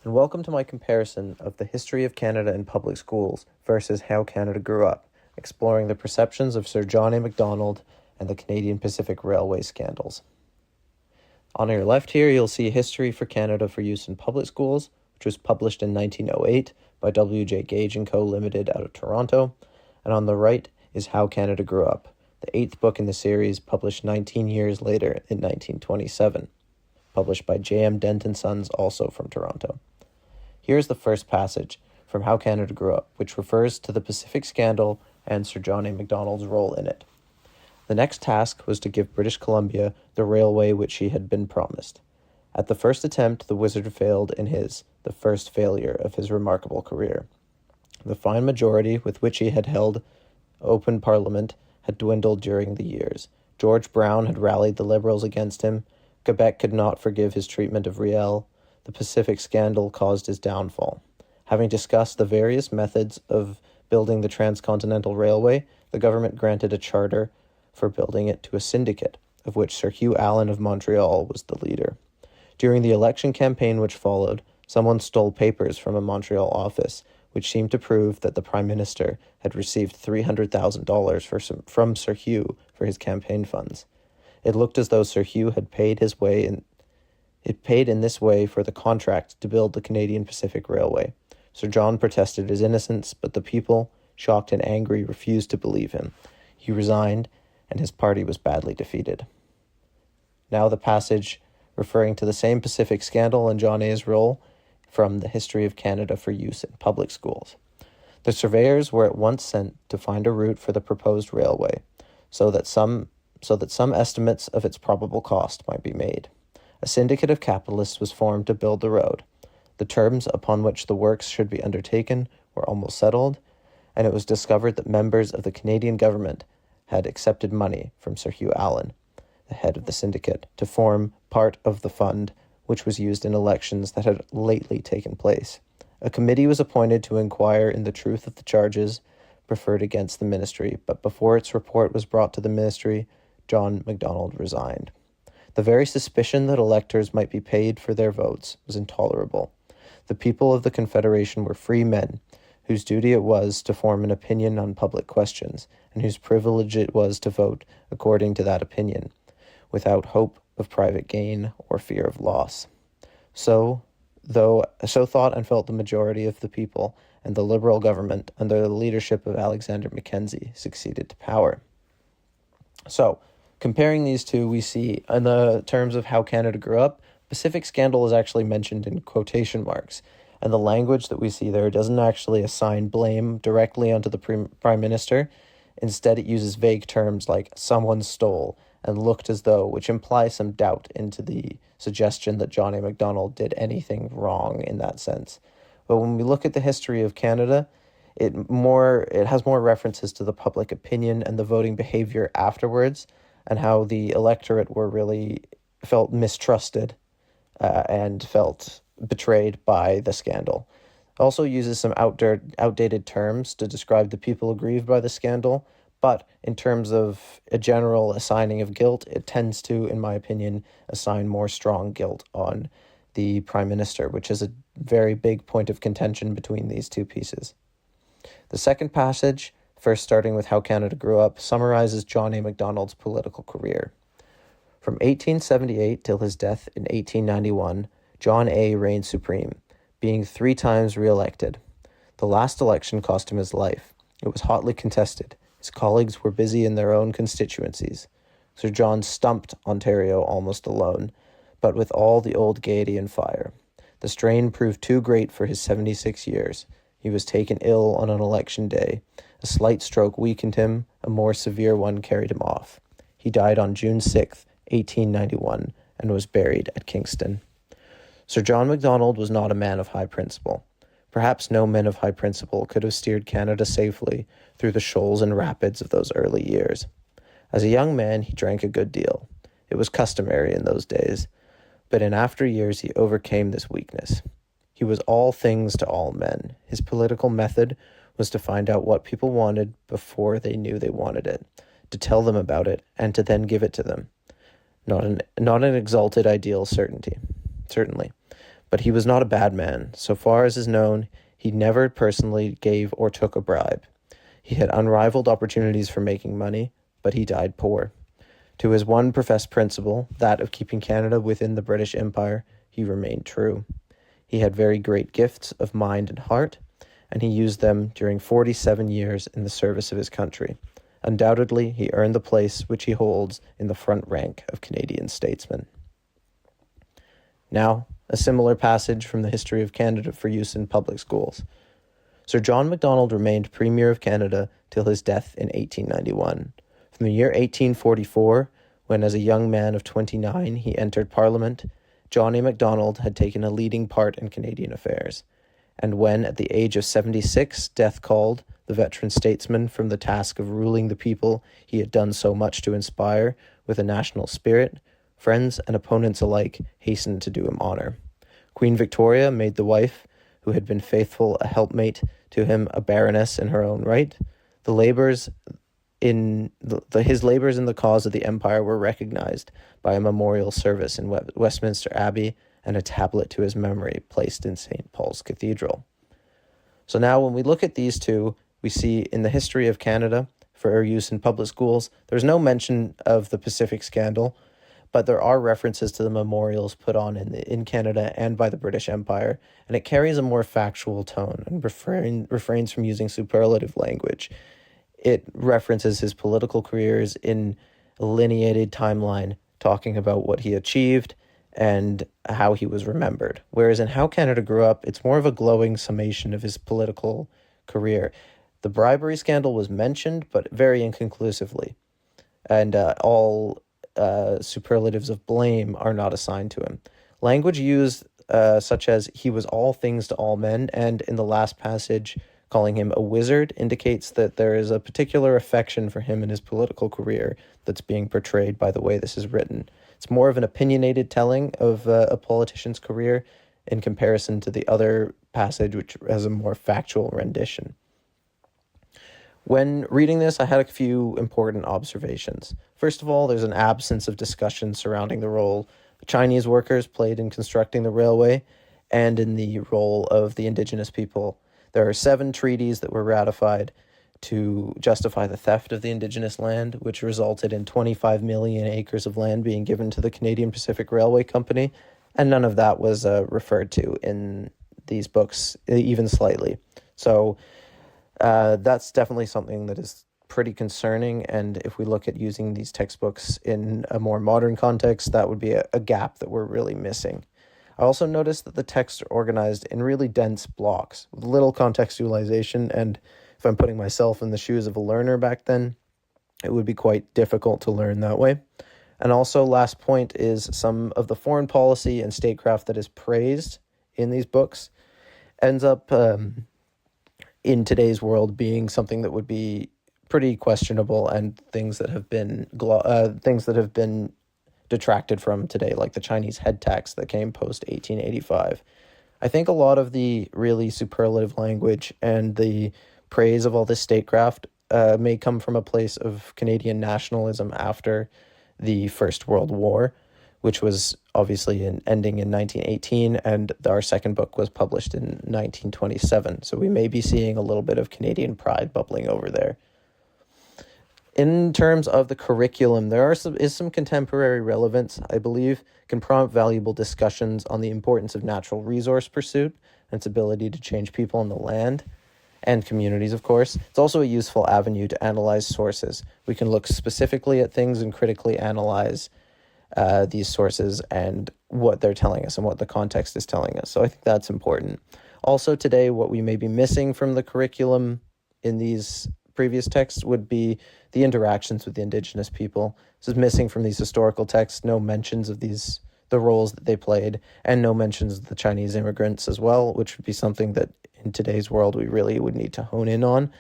and welcome to my comparison of the history of Canada in public schools versus how Canada grew up, exploring the perceptions of Sir John A. Macdonald and the Canadian Pacific Railway scandals. On your left here, you'll see History for Canada for Use in Public Schools, which was published in 1908 by W.J. Gage & Co. Limited out of Toronto, and on the right is How Canada Grew Up, the eighth book in the series, published 19 years later in 1927. Published by J.M. Dent & Sons, also from Toronto. Here's the first passage from How Canada Grew Up, which refers to the Pacific Scandal and Sir John A. Macdonald's role in it. The next task was to give British Columbia the railway which she had been promised. At the first attempt, the wizard failed in the first failure of his remarkable career. The fine majority with which he had held open parliament had dwindled during the years. George Brown had rallied the Liberals against him. Quebec could not forgive his treatment of Riel. The Pacific Scandal caused his downfall. Having discussed the various methods of building the Transcontinental Railway, the government granted a charter for building it to a syndicate, of which Sir Hugh Allen of Montreal was the leader. During the election campaign which followed, someone stole papers from a Montreal office, which seemed to prove that the Prime Minister had received $300,000 from Sir Hugh for his campaign funds. It looked as though Sir Hugh had paid in this way for the contract to build the Canadian Pacific Railway. Sir John protested his innocence, but the people, shocked and angry, refused to believe him. He resigned, and his party was badly defeated. Now the passage referring to the same Pacific Scandal and John A.'s role from the History of Canada for Use in Public Schools. The surveyors were at once sent to find a route for the proposed railway, so that some estimates of its probable cost might be made. A syndicate of capitalists was formed to build the road. The terms upon which the works should be undertaken were almost settled, and it was discovered that members of the Canadian government had accepted money from Sir Hugh Allen, the head of the syndicate, to form part of the fund which was used in elections that had lately taken place. A committee was appointed to inquire in the truth of the charges preferred against the ministry, but before its report was brought to the ministry, John Macdonald resigned. The very suspicion that electors might be paid for their votes was intolerable. The people of the Confederation were free men, whose duty it was to form an opinion on public questions, and whose privilege it was to vote according to that opinion, without hope of private gain or fear of loss. So thought and felt the majority of the people, and the Liberal government, under the leadership of Alexander Mackenzie, succeeded to power. So, comparing these two, we see, in the terms of How Canada Grew Up, Pacific Scandal is actually mentioned in quotation marks, and the language that we see there doesn't actually assign blame directly onto the Prime Minister. Instead, it uses vague terms like someone stole and looked as though, which implies some doubt into the suggestion that John A. Macdonald did anything wrong in that sense. But when we look at the history of Canada, it has more references to the public opinion and the voting behavior afterwards, and how the electorate felt mistrusted and felt betrayed by the scandal. It also uses some outdated terms to describe the people aggrieved by the scandal, but in terms of a general assigning of guilt, it tends to, in my opinion, assign more strong guilt on the Prime Minister, which is a very big point of contention between these two pieces. The second passage, first starting with How Canada Grew Up, summarizes John A. Macdonald's political career. From 1878 till his death in 1891, John A. reigned supreme, being 3 times re-elected. The last election cost him his life. It was hotly contested. His colleagues were busy in their own constituencies. Sir John stumped Ontario almost alone, but with all the old gaiety and fire. The strain proved too great for his 76 years. He was taken ill on an election day. A slight stroke weakened him, a more severe one carried him off. He died on June 6, 1891, and was buried at Kingston. Sir John Macdonald was not a man of high principle. Perhaps no men of high principle could have steered Canada safely through the shoals and rapids of those early years. As a young man, he drank a good deal. It was customary in those days, but in after years he overcame this weakness. He was all things to all men. His political method was to find out what people wanted before they knew they wanted it, to tell them about it, and to then give it to them. Not an exalted ideal certainly, But he was not a bad man. So far as is known, he never personally gave or took a bribe. He had unrivaled opportunities for making money, but he died poor. To his one professed principle, that of keeping Canada within the British Empire, he remained true. He had very great gifts of mind and heart, and he used them during 47 years in the service of his country. Undoubtedly, he earned the place which he holds in the front rank of Canadian statesmen. Now, a similar passage from the history of Canada for use in public schools. Sir John Macdonald remained Premier of Canada till his death in 1891. From the year 1844, when as a young man of 29 he entered Parliament, John A. Macdonald had taken a leading part in Canadian affairs. And when, at the age of 76, death called the veteran statesman from the task of ruling the people he had done so much to inspire with a national spirit, friends and opponents alike hastened to do him honor. Queen Victoria made the wife, who had been faithful a helpmate to him, a baroness in her own right. His labors in the cause of the empire were recognized by a memorial service in Westminster Abbey and a tablet to his memory placed in St. Paul's Cathedral. So now when we look at these two, we see in the history of Canada for our use in public schools, there's no mention of the Pacific Scandal, but there are references to the memorials put on in Canada and by the British Empire, and it carries a more factual tone and refrains from using superlative language. It references his political careers in a lineated timeline, talking about what he achieved and how he was remembered. Whereas in How Canada Grew Up, it's more of a glowing summation of his political career. The bribery scandal was mentioned, but very inconclusively, and all superlatives of blame are not assigned to him. Language used such as he was all things to all men, and in the last passage, calling him a wizard, indicates that there is a particular affection for him in his political career that's being portrayed by the way this is written. It's more of an opinionated telling of a politician's career in comparison to the other passage, which has a more factual rendition. When reading this, I had a few important observations. First of all, there's an absence of discussion surrounding the role Chinese workers played in constructing the railway and in the role of the indigenous people. There are 7 treaties that were ratified to justify the theft of the indigenous land, which resulted in 25 million acres of land being given to the Canadian Pacific Railway Company, and none of that was referred to in these books, even slightly. So that's definitely something that is pretty concerning, and if we look at using these textbooks in a more modern context, that would be a gap that we're really missing. I also noticed that the texts are organized in really dense blocks with little contextualization, and if I'm putting myself in the shoes of a learner back then, it would be quite difficult to learn that way. And also, last point is some of the foreign policy and statecraft that is praised in these books ends up in today's world being something that would be pretty questionable, and things that have been detracted from today, like the Chinese head tax that came post 1885. I think a lot of the really superlative language and the praise of all this statecraft may come from a place of Canadian nationalism after the First World War, which was obviously ending in 1918, and our second book was published in 1927. So we may be seeing a little bit of Canadian pride bubbling over there. In terms of the curriculum, there is some contemporary relevance, I believe, can prompt valuable discussions on the importance of natural resource pursuit and its ability to change people in the land and communities, of course. It's also a useful avenue to analyze sources. We can look specifically at things and critically analyze these sources and what they're telling us and what the context is telling us. So I think that's important. Also today, what we may be missing from the curriculum in these previous texts would be the interactions with the indigenous people. This is missing from these historical texts, no mentions of the roles that they played, and no mentions of the Chinese immigrants as well, which would be something that in today's world we really would need to hone in on.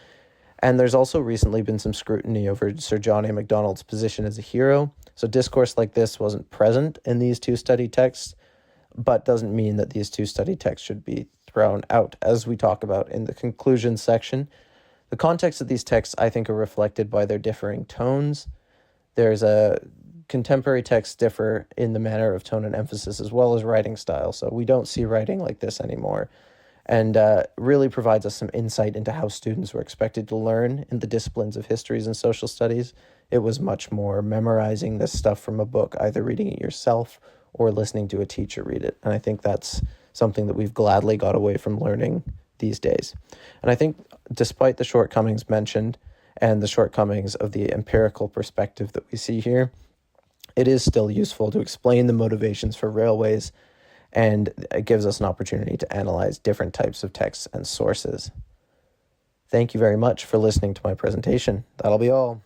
And there's also recently been some scrutiny over Sir John A. Macdonald's position as a hero. So discourse like this wasn't present in these two study texts, but doesn't mean that these two study texts should be thrown out, as we talk about in the conclusion section. The context of these texts, I think, are reflected by their differing tones. There's a contemporary texts differ in the manner of tone and emphasis as well as writing style. So we don't see writing like this anymore, and really provides us some insight into how students were expected to learn in the disciplines of histories and social studies. It was much more memorizing this stuff from a book, either reading it yourself or listening to a teacher read it. And I think that's something that we've gladly got away from learning these days. And I think despite the shortcomings mentioned and the shortcomings of the empirical perspective that we see here, it is still useful to explain the motivations for railways, and it gives us an opportunity to analyze different types of texts and sources. Thank you very much for listening to my presentation. That'll be all.